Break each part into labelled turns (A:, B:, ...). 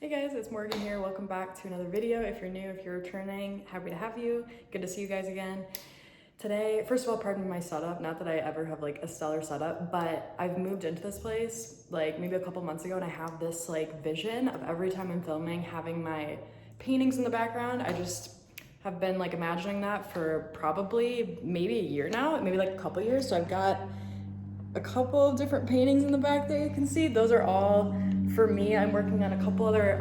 A: Hey guys, it's Morgan here. Welcome back to another video. If you're new, if you're returning, happy to have you. Good to see you guys again. Today, first of all, pardon my setup. Not that I ever have like a stellar setup, but I've moved into this place like maybe a couple months ago, and I have this like vision of every time I'm filming having my paintings in the background. I just have been like imagining that for probably maybe a year now, maybe like a couple years. So I've got a couple of different paintings in the back there you can see. Those are all for me. I'm working on a couple other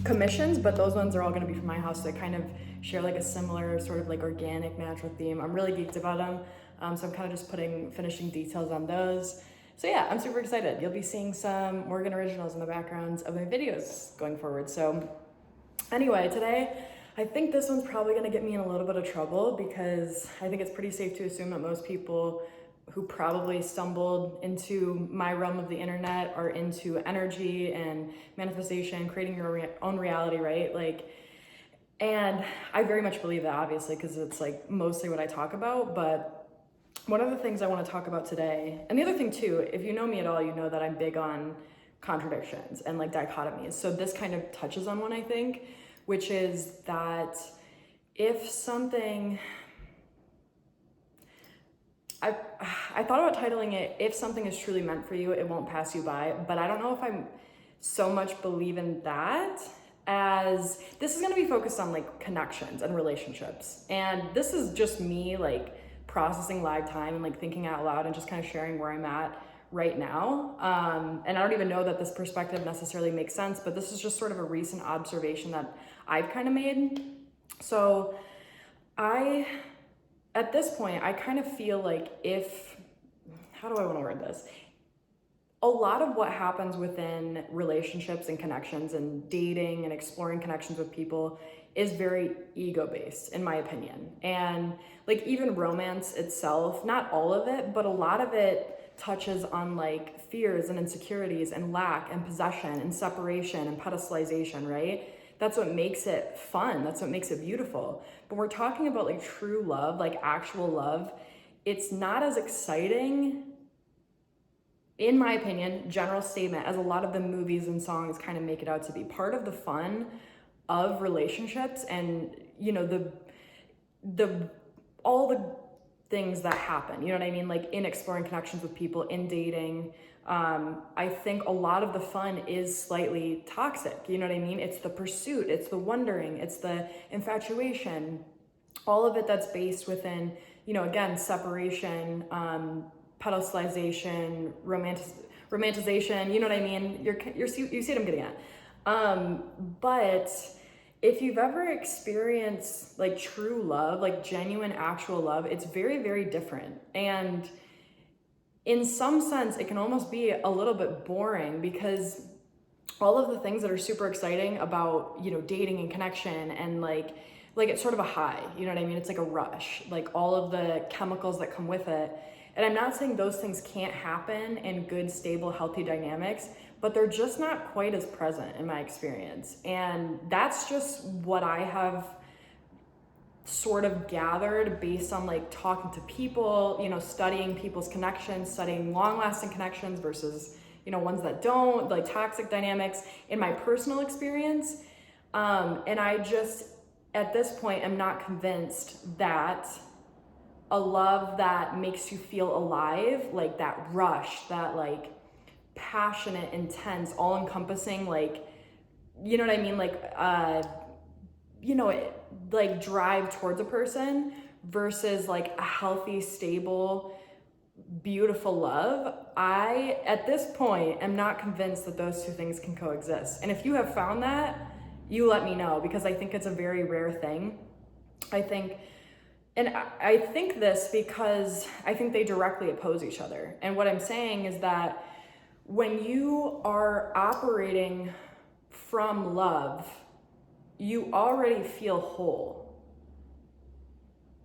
A: commissions, but those ones are all gonna be for my house. So they kind of share like a similar sort of like organic, natural theme. I'm really geeked about them. So I'm kind of just finishing details on those. So yeah, I'm super excited. You'll be seeing some Morgan originals in the backgrounds of my videos going forward. So anyway, today, I think this one's probably gonna get me in a little bit of trouble because I think it's pretty safe to assume that most people who probably stumbled into my realm of the internet are into energy and manifestation, creating your own reality, right? And I very much believe that, obviously, because it's like mostly what I talk about. But one of the things I want to talk about today, and the other thing too, if you know me at all, you know that I'm big on contradictions and like dichotomies. So this kind of touches on one, I think, which is that if something, I thought about titling it, "If Something is Truly Meant for You, It Won't Pass You By," but I don't know if I'm so much believe in that, as this is gonna be focused on like connections and relationships. And this is just me like processing live time and like thinking out loud and just kind of sharing where I'm at right now. And I don't even know that this perspective necessarily makes sense, but this is just sort of a recent observation that I've kind of made. So at this point, I kind of feel like how do I want to word this? A lot of what happens within relationships and connections and dating and exploring connections with people is very ego-based, in my opinion. And like even romance itself, not all of it, but a lot of it touches on like fears and insecurities and lack and possession and separation and pedestalization, right? That's what makes it fun. That's what makes it beautiful. But we're talking about like true love, like actual love. It's not as exciting, in my opinion, general statement, as a lot of the movies and songs kind of make it out to be. Part of the fun of relationships and, you know, all the things that happen, you know what I mean? Like in exploring connections with people, in dating, I think a lot of the fun is slightly toxic, you know what I mean? It's the pursuit, it's the wondering, it's the infatuation, all of it that's based within, you know, again, separation, pedestalization, romanticization, you know what I mean? You see what I'm getting at. But if you've ever experienced like true love, like genuine actual love, it's very, very different. And in some sense, it can almost be a little bit boring because all of the things that are super exciting about, you know, dating and connection and like it's sort of a high, you know what I mean? It's like a rush, like all of the chemicals that come with it. And I'm not saying those things can't happen in good, stable, healthy dynamics, but they're just not quite as present in my experience. And that's just what I have sort of gathered based on like talking to people, you know, studying people's connections, studying long-lasting connections versus, you know, ones that don't, like toxic dynamics in my personal experience. And I just, at this point, am not convinced that a love that makes you feel alive, like that rush, that like passionate, intense, all-encompassing, like, you know what I mean? Like, you know, like drive towards a person versus like a healthy, stable, beautiful love. I, at this point, am not convinced that those two things can coexist. And if you have found that, you let me know, because I think it's a very rare thing. I think this because I think they directly oppose each other. And what I'm saying is that when you are operating from love, you already feel whole.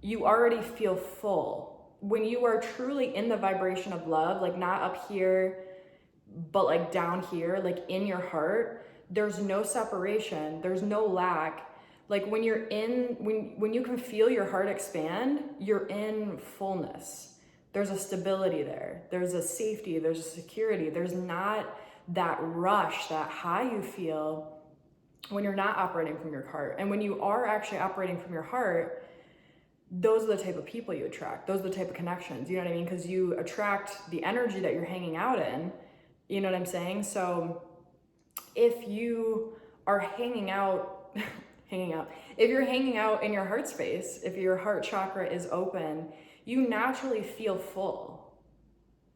A: You already feel full. When you are truly in the vibration of love, like not up here, but like down here, like in your heart, there's no separation, there's no lack. Like when you're in, when you can feel your heart expand, you're in fullness. There's a stability there. There's a safety, there's a security. There's not that rush, that high you feel when you're not operating from your heart. And when you are actually operating from your heart, those are the type of people you attract. Those are the type of connections, you know what I mean? Because you attract the energy that you're hanging out in, you know what I'm saying? So if you are hanging out, if you're hanging out in your heart space, if your heart chakra is open, you naturally feel full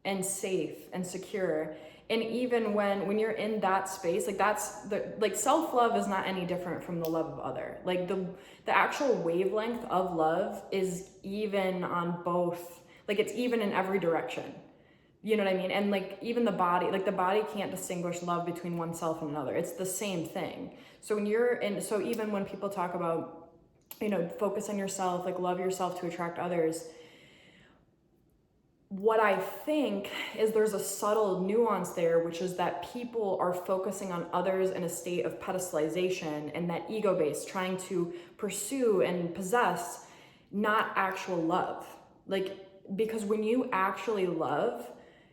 A: and safe and secure. And even when you're in that space, like that's the, like self-love is not any different from the love of other. Like the actual wavelength of love is even on both, like it's even in every direction. You know what I mean? And like even the body, like the body can't distinguish love between oneself and another. It's the same thing. So when you're in, so even when people talk about, you know, focus on yourself, like love yourself to attract others, what I think is there's a subtle nuance there, which is that people are focusing on others in a state of pedestalization and that ego-based, trying to pursue and possess, not actual love. Like, because when you actually love,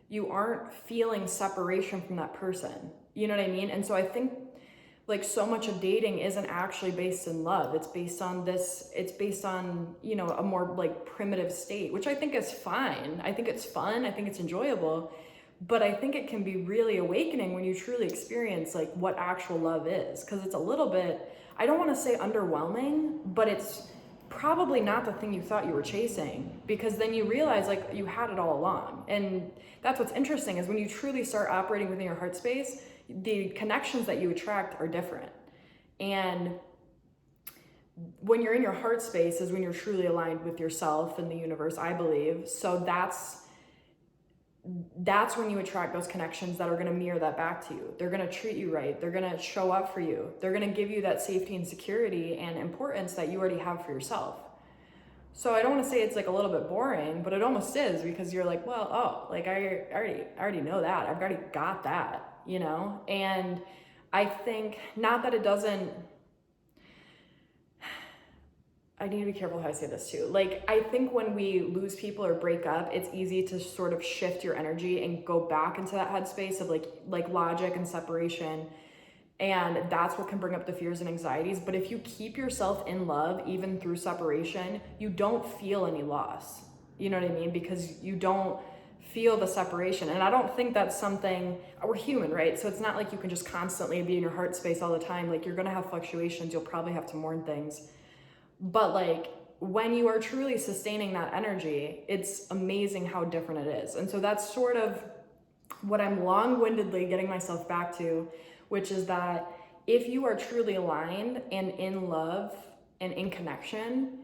A: you aren't feeling separation from that person. You know what I mean? And so I think like so much of dating isn't actually based in love. It's based on this, it's based on, you know, a more like primitive state, which I think is fine. I think it's fun. I think it's enjoyable, but I think it can be really awakening when you truly experience like what actual love is. Cause it's a little bit, I don't want to say underwhelming, but it's probably not the thing you thought you were chasing, because then you realize like you had it all along. And that's what's interesting is when you truly start operating within your heart space, the connections that you attract are different. And when you're in your heart space is when you're truly aligned with yourself and the universe, I believe. So that's when you attract those connections that are going to mirror that back to you. They're going to treat you right. They're going to show up for you. They're going to give you that safety and security and importance that you already have for yourself. So I don't want to say it's like a little bit boring, but it almost is, because you're like, well, oh, like I already know that. I've already got that. You know? And I think, not that it doesn't, I need to be careful how I say this too. Like, I think when we lose people or break up, it's easy to sort of shift your energy and go back into that headspace of like logic and separation. And that's what can bring up the fears and anxieties. But if you keep yourself in love, even through separation, you don't feel any loss. You know what I mean? Because you don't feel the separation. And I don't think that's something, we're human, right? So it's not like you can just constantly be in your heart space all the time. Like you're gonna have fluctuations, you'll probably have to mourn things. But like when you are truly sustaining that energy, it's amazing how different it is. And so that's sort of what I'm long-windedly getting myself back to, which is that if you are truly aligned and in love and in connection,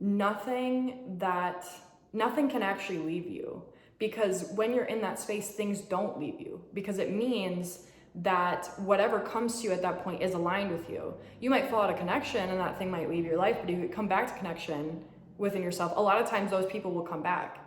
A: nothing can actually leave you. Because when you're in that space, things don't leave you, because it means that whatever comes to you at that point is aligned with you. You might fall out of connection and that thing might leave your life, but if you come back to connection within yourself, a lot of times those people will come back.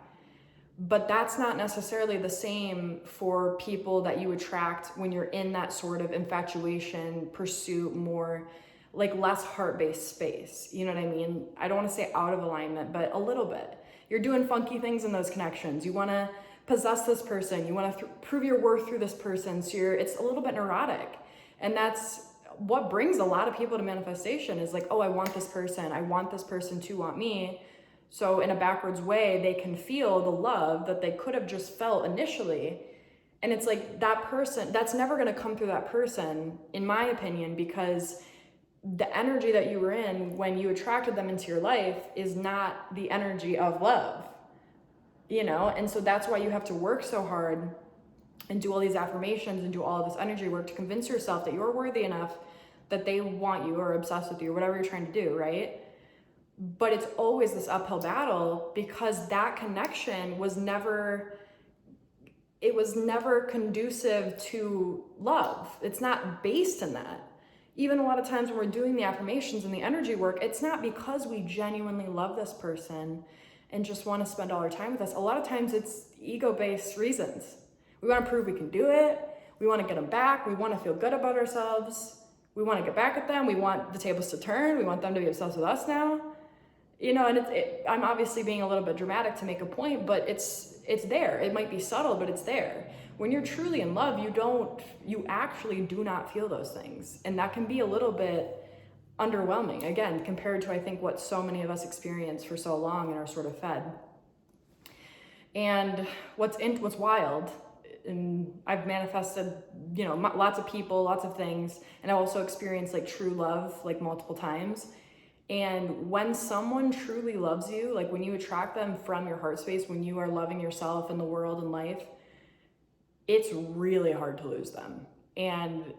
A: But that's not necessarily the same for people that you attract when you're in that sort of infatuation, pursuit, more like less heart-based space. You know what I mean? I don't want to say out of alignment, but a little bit. You're doing funky things in those connections. You want to possess this person. You want to prove your worth through this person. So it's a little bit neurotic. And that's what brings a lot of people to manifestation, is like, oh, I want this person. I want this person to want me. So in a backwards way, they can feel the love that they could have just felt initially. And it's like that person, that's never going to come through that person, in my opinion, because the energy that you were in when you attracted them into your life is not the energy of love, you know? And so that's why you have to work so hard and do all these affirmations and do all of this energy work to convince yourself that you're worthy enough that they want you or obsessed with you or whatever you're trying to do, right? But it's always this uphill battle, because that connection was never conducive to love. It's not based in that. Even a lot of times when we're doing the affirmations and the energy work, it's not because we genuinely love this person and just want to spend all our time with us. A lot of times it's ego-based reasons. We want to prove we can do it. We want to get them back. We want to feel good about ourselves. We want to get back at them. We want the tables to turn. We want them to be obsessed with us now. You know, and I'm obviously being a little bit dramatic to make a point, but it's there. It might be subtle, but it's there. when you're truly in love, you actually do not feel those things. And that can be a little bit underwhelming, again, compared to I think what so many of us experience for so long and are sort of fed. And what's wild, and I've manifested, you know, lots of people, lots of things, and I've also experienced like true love like multiple times. And when someone truly loves you, like when you attract them from your heart space, when you are loving yourself and the world and life, it's really hard to lose them. And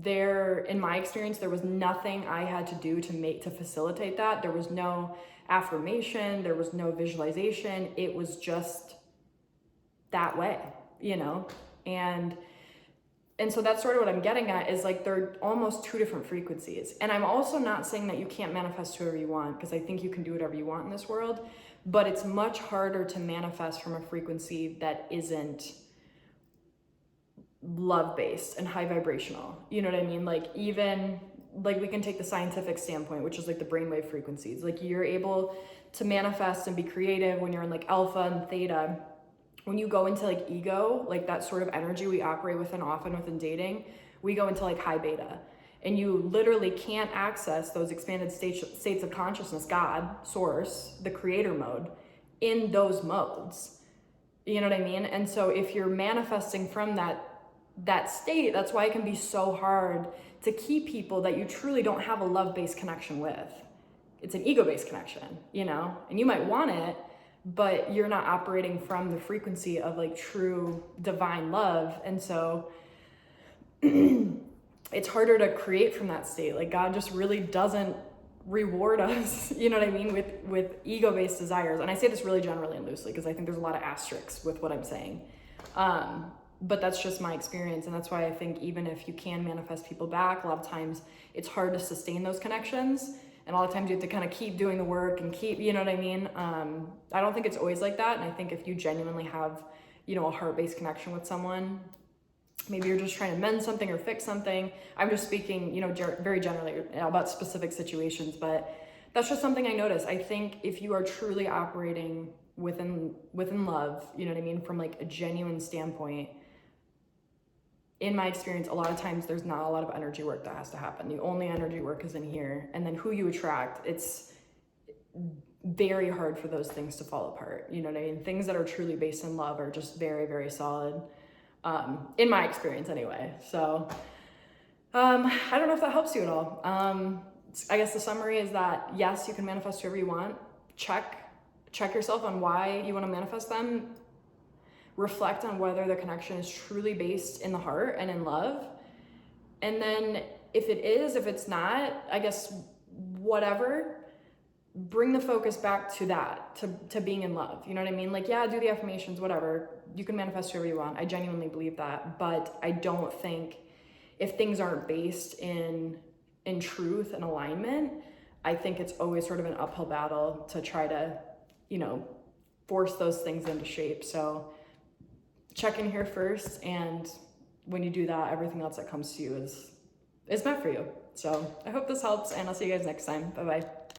A: in my experience, there was nothing I had to do to facilitate that. There was no affirmation, there was no visualization. It was just that way, you know? And so that's sort of what I'm getting at, is like they're almost two different frequencies. And I'm also not saying that you can't manifest whoever you want, because I think you can do whatever you want in this world, but it's much harder to manifest from a frequency that isn't love-based and high vibrational. You know what I mean? Like, even like we can take the scientific standpoint, which is like the brainwave frequencies. Like, you're able to manifest and be creative when you're in like alpha and theta. When you go into like ego, like that sort of energy we operate within often within dating, we go into like high beta, and you literally can't access those expanded states of consciousness, God, source, the creator mode, in those modes. You know what I mean? And so if you're manifesting from that state, that's why it can be so hard to keep people that you truly don't have a love-based connection with. It's an ego-based connection, you know, and you might want it, but you're not operating from the frequency of like true divine love. And so it's harder to create from that state. Like, God just really doesn't reward us, you know what I mean, with ego-based desires. And I say this really generally and loosely, because I think there's a lot of asterisks with what I'm saying. But that's just my experience. And that's why I think even if you can manifest people back, a lot of times it's hard to sustain those connections. And a lot of times you have to kind of keep doing the work and keep, you know what I mean? I don't think it's always like that. And I think if you genuinely have, you know, a heart-based connection with someone, maybe you're just trying to mend something or fix something. I'm just speaking, you know, very generally about specific situations, but that's just something I noticed. I think if you are truly operating within love, you know what I mean, from like a genuine standpoint, in my experience, a lot of times there's not a lot of energy work that has to happen. The only energy work is in here. And then who you attract, it's very hard for those things to fall apart. You know what I mean? Things that are truly based in love are just very, very solid, in my experience anyway. So I don't know if that helps you at all. I guess the summary is that, yes, you can manifest whoever you want. Check yourself on why you want to manifest them. Reflect on whether the connection is truly based in the heart and in love. And then if it is, if it's not, I guess, whatever, bring the focus back to that, to being in love. You know what I mean? Like, yeah, do the affirmations, whatever. You can manifest whoever you want. I genuinely believe that. But I don't think, if things aren't based in truth and alignment, I think it's always sort of an uphill battle to try to, you know, force those things into shape. So check in here first, and when you do that, everything else that comes to you is meant for you. So I hope this helps, and I'll see you guys next time. Bye-bye.